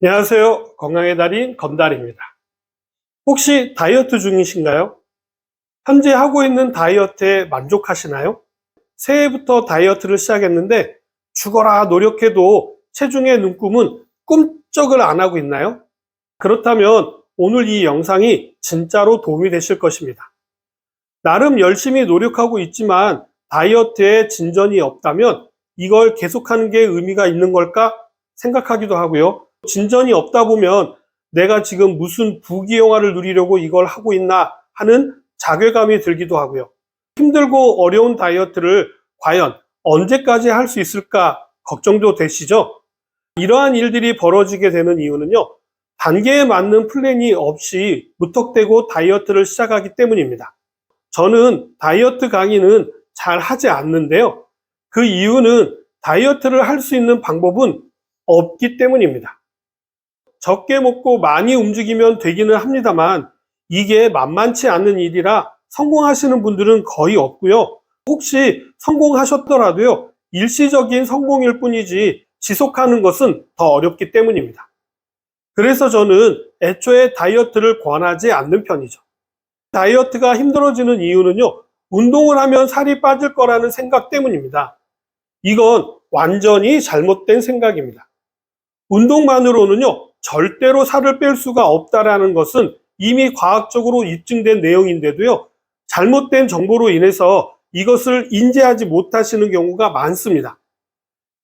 안녕하세요. 건강의 달인 건달입니다. 혹시 다이어트 중이신가요? 현재 하고 있는 다이어트에 만족하시나요? 새해부터 다이어트를 시작했는데 죽어라 노력해도 체중의 눈금은 꿈쩍을 안 하고 있나요? 그렇다면 오늘 이 영상이 진짜로 도움이 되실 것입니다. 나름 열심히 노력하고 있지만 다이어트에 진전이 없다면 이걸 계속하는 게 의미가 있는 걸까 생각하기도 하고요. 진전이 없다 보면 내가 지금 무슨 부귀영화를 누리려고 이걸 하고 있나 하는 자괴감이 들기도 하고요. 힘들고 어려운 다이어트를 과연 언제까지 할 수 있을까 걱정도 되시죠? 이러한 일들이 벌어지게 되는 이유는요, 단계에 맞는 플랜이 없이 무턱대고 다이어트를 시작하기 때문입니다. 저는 다이어트 강의는 잘 하지 않는데요. 그 이유는 다이어트를 할 수 있는 방법은 없기 때문입니다. 적게 먹고 많이 움직이면 되기는 합니다만 이게 만만치 않은 일이라 성공하시는 분들은 거의 없고요. 혹시 성공하셨더라도요, 일시적인 성공일 뿐이지 지속하는 것은 더 어렵기 때문입니다. 그래서 저는 애초에 다이어트를 권하지 않는 편이죠. 다이어트가 힘들어지는 이유는요, 운동을 하면 살이 빠질 거라는 생각 때문입니다. 이건 완전히 잘못된 생각입니다. 운동만으로는요, 절대로 살을 뺄 수가 없다라는 것은 이미 과학적으로 입증된 내용인데도요, 잘못된 정보로 인해서 이것을 인지하지 못하시는 경우가 많습니다.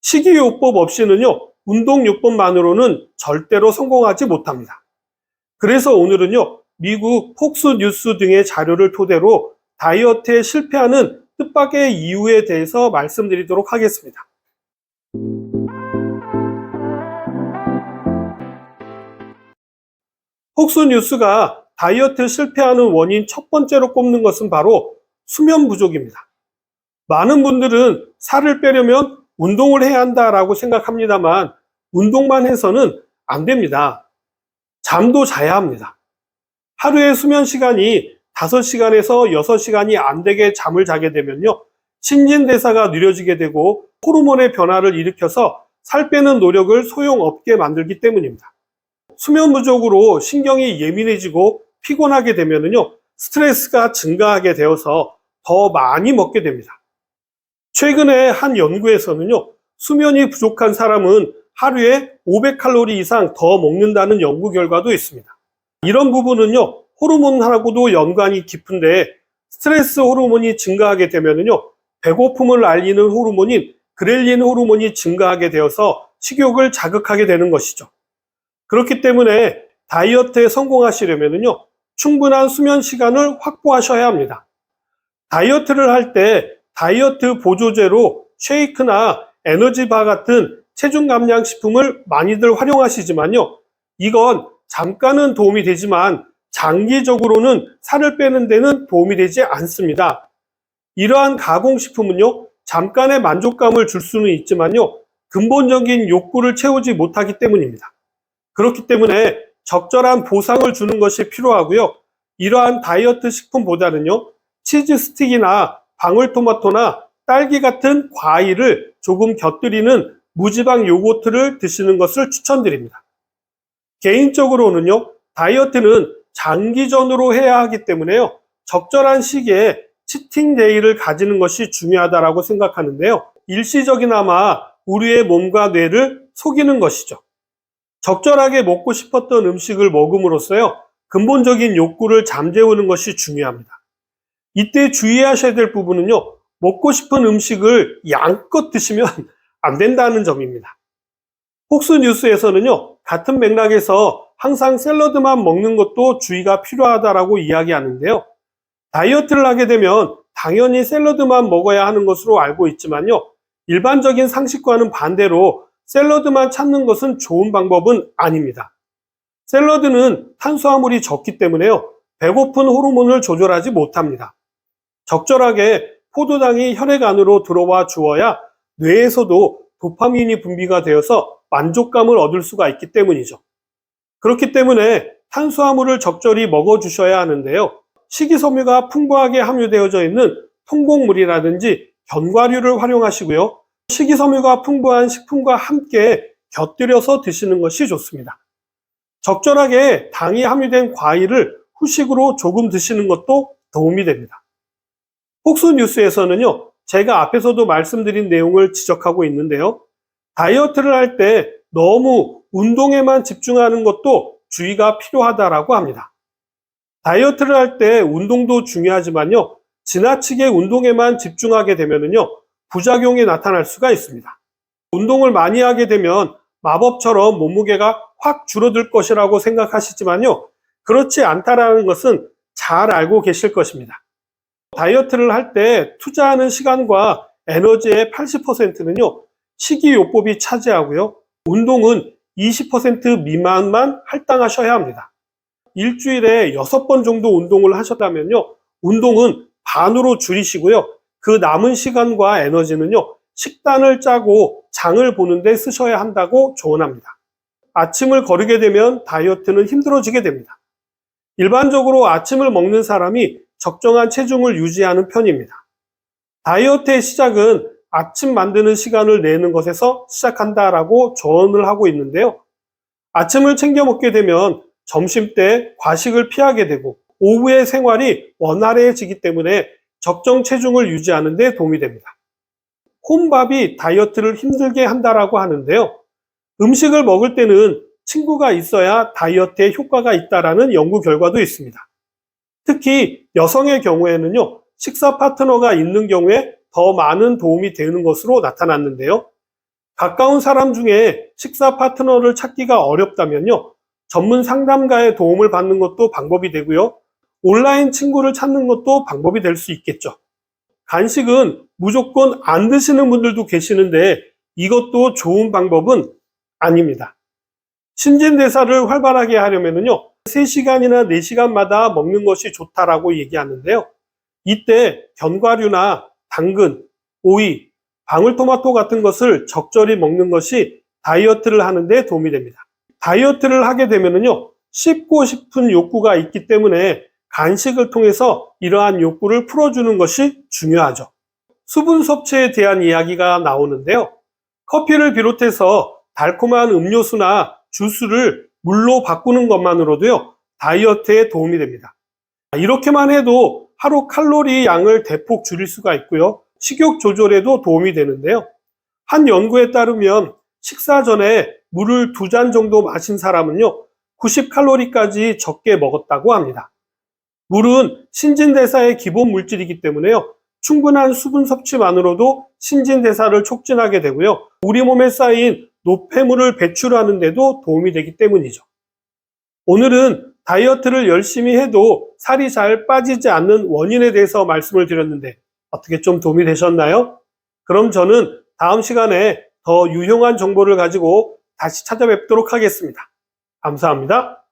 식이요법 없이는요, 운동요법만으로는 절대로 성공하지 못합니다. 그래서 오늘은요, 미국 폭스뉴스 등의 자료를 토대로 다이어트에 실패하는 뜻밖의 이유에 대해서 말씀드리도록 하겠습니다. 폭스뉴스가 다이어트 실패하는 원인 첫 번째로 꼽는 것은 바로 수면 부족입니다. 많은 분들은 살을 빼려면 운동을 해야 한다라고 생각합니다만 운동만 해서는 안 됩니다. 잠도 자야 합니다. 하루의 수면 시간이 5시간에서 6시간이 안 되게 잠을 자게 되면요, 신진대사가 느려지게 되고 호르몬의 변화를 일으켜서 살 빼는 노력을 소용없게 만들기 때문입니다. 수면 부족으로 신경이 예민해지고 피곤하게 되면요, 스트레스가 증가하게 되어서 더 많이 먹게 됩니다. 최근에 한 연구에서는요, 수면이 부족한 사람은 하루에 500칼로리 이상 더 먹는다는 연구 결과도 있습니다. 이런 부분은요, 호르몬하고도 연관이 깊은데 스트레스 호르몬이 증가하게 되면요, 배고픔을 알리는 호르몬인 그렐린 호르몬이 증가하게 되어서 식욕을 자극하게 되는 것이죠. 그렇기 때문에 다이어트에 성공하시려면요, 충분한 수면 시간을 확보하셔야 합니다. 다이어트를 할 때 다이어트 보조제로 쉐이크나 에너지바 같은 체중 감량 식품을 많이들 활용하시지만요, 이건 잠깐은 도움이 되지만 장기적으로는 살을 빼는 데는 도움이 되지 않습니다. 이러한 가공식품은요, 잠깐의 만족감을 줄 수는 있지만요, 근본적인 욕구를 채우지 못하기 때문입니다. 그렇기 때문에 적절한 보상을 주는 것이 필요하고요. 이러한 다이어트 식품보다는요, 치즈 스틱이나 방울토마토나 딸기 같은 과일을 조금 곁들이는 무지방 요거트를 드시는 것을 추천드립니다. 개인적으로는요, 다이어트는 장기전으로 해야 하기 때문에요, 적절한 시기에 치팅 데이를 가지는 것이 중요하다고 생각하는데요, 일시적이나마 우리의 몸과 뇌를 속이는 것이죠. 적절하게 먹고 싶었던 음식을 먹음으로써요, 근본적인 욕구를 잠재우는 것이 중요합니다. 이때 주의하셔야 될 부분은요, 먹고 싶은 음식을 양껏 드시면 안 된다는 점입니다. 폭스뉴스에서는요, 같은 맥락에서 항상 샐러드만 먹는 것도 주의가 필요하다고 이야기하는데요, 다이어트를 하게 되면 당연히 샐러드만 먹어야 하는 것으로 알고 있지만요, 일반적인 상식과는 반대로 샐러드만 찾는 것은 좋은 방법은 아닙니다. 샐러드는 탄수화물이 적기 때문에요, 배고픈 호르몬을 조절하지 못합니다. 적절하게 포도당이 혈액 안으로 들어와 주어야 뇌에서도 도파민이 분비가 되어서 만족감을 얻을 수가 있기 때문이죠. 그렇기 때문에 탄수화물을 적절히 먹어주셔야 하는데요, 식이섬유가 풍부하게 함유되어져 있는 통곡물이라든지 견과류를 활용하시고요, 식이섬유가 풍부한 식품과 함께 곁들여서 드시는 것이 좋습니다. 적절하게 당이 함유된 과일을 후식으로 조금 드시는 것도 도움이 됩니다. 폭스뉴스에서는요, 제가 앞에서도 말씀드린 내용을 지적하고 있는데요. 다이어트를 할 때 너무 운동에만 집중하는 것도 주의가 필요하다라고 합니다. 다이어트를 할 때 운동도 중요하지만요, 지나치게 운동에만 집중하게 되면요, 부작용이 나타날 수가 있습니다. 운동을 많이 하게 되면 마법처럼 몸무게가 확 줄어들 것이라고 생각하시지만요, 그렇지 않다라는 것은 잘 알고 계실 것입니다. 다이어트를 할 때 투자하는 시간과 에너지의 80%는요, 식이요법이 차지하고요, 운동은 20% 미만만 할당하셔야 합니다. 일주일에 6번 정도 운동을 하셨다면요, 운동은 반으로 줄이시고요, 그 남은 시간과 에너지는요, 식단을 짜고 장을 보는 데 쓰셔야 한다고 조언합니다. 아침을 거르게 되면 다이어트는 힘들어지게 됩니다. 일반적으로 아침을 먹는 사람이 적정한 체중을 유지하는 편입니다. 다이어트의 시작은 아침 만드는 시간을 내는 것에서 시작한다라고 조언을 하고 있는데요. 아침을 챙겨 먹게 되면 점심 때 과식을 피하게 되고 오후의 생활이 원활해지기 때문에 적정 체중을 유지하는 데 도움이 됩니다. 혼밥이 다이어트를 힘들게 한다라고 하는데요. 음식을 먹을 때는 친구가 있어야 다이어트에 효과가 있다라는 연구 결과도 있습니다. 특히 여성의 경우에는요, 식사 파트너가 있는 경우에 더 많은 도움이 되는 것으로 나타났는데요. 가까운 사람 중에 식사 파트너를 찾기가 어렵다면요, 전문 상담가의 도움을 받는 것도 방법이 되고요, 온라인 친구를 찾는 것도 방법이 될 수 있겠죠. 간식은 무조건 안 드시는 분들도 계시는데 이것도 좋은 방법은 아닙니다. 신진대사를 활발하게 하려면요, 3시간이나 4시간마다 먹는 것이 좋다라고 얘기하는데요. 이때 견과류나 당근, 오이, 방울토마토 같은 것을 적절히 먹는 것이 다이어트를 하는 데 도움이 됩니다. 다이어트를 하게 되면요, 씹고 싶은 욕구가 있기 때문에 간식을 통해서 이러한 욕구를 풀어주는 것이 중요하죠. 수분 섭취에 대한 이야기가 나오는데요. 커피를 비롯해서 달콤한 음료수나 주스를 물로 바꾸는 것만으로도요, 다이어트에 도움이 됩니다. 이렇게만 해도 하루 칼로리 양을 대폭 줄일 수가 있고요, 식욕 조절에도 도움이 되는데요. 한 연구에 따르면 식사 전에 물을 2잔 정도 마신 사람은요, 90칼로리까지 적게 먹었다고 합니다. 물은 신진대사의 기본 물질이기 때문에요, 충분한 수분 섭취만으로도 신진대사를 촉진하게 되고요, 우리 몸에 쌓인 노폐물을 배출하는 데도 도움이 되기 때문이죠. 오늘은 다이어트를 열심히 해도 살이 잘 빠지지 않는 원인에 대해서 말씀을 드렸는데 어떻게 좀 도움이 되셨나요? 그럼 저는 다음 시간에 더 유용한 정보를 가지고 다시 찾아뵙도록 하겠습니다. 감사합니다.